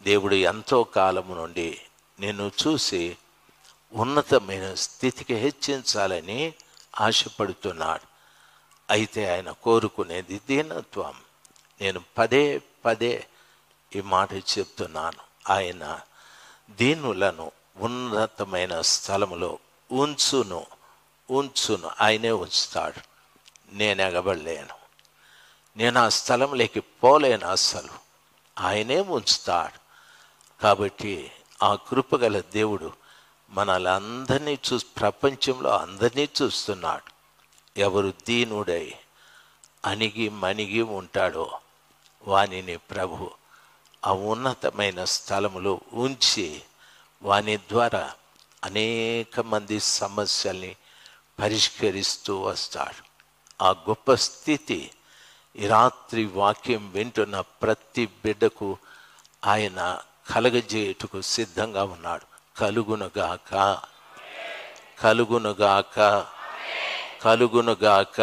దేవుడు ఎంతో కాలము నుండి నిన్ను చూసి ఉన్నతమైన స్థితికి హెచ్చించాలని ఆశపడుతున్నాడు. అయితే ఆయన కోరుకునేది దీనత్వం. నేను పదే పదే ఈ మాట చెప్తున్నాను. ఆయన దీనులను ఉన్నతమైన స్థలములో ఉంచును. ఆయనే ఉంచుతాడు. నేను ఎగబడలేను, నేను ఆ స్థలంలోకి పోలేను, అస్సలు ఆయనే ఉంచుతాడు. కాబట్టి ఆ కృపగల దేవుడు మనల్ని అందరినీ ప్రపంచంలో అందరినీ చూస్తున్నాడు. ఎవరు దీనుడై అణిగి మణిగి ఉంటాడో వానిని ప్రభు ఆ ఉన్నతమైన స్థలములో ఉంచి వాని ద్వారా అనేక మంది సమస్యల్ని పరిష్కరిస్తూ వస్తాడు. ఆ గొప్ప స్థితి ఈ రాత్రి వాక్యం వింటున్న ప్రతి బిడ్డకు ఆయన కలగజేయుటకు సిద్ధంగా ఉన్నాడు. కలుగునుగాక, కలుగునుగాక, కలుగునుగాక.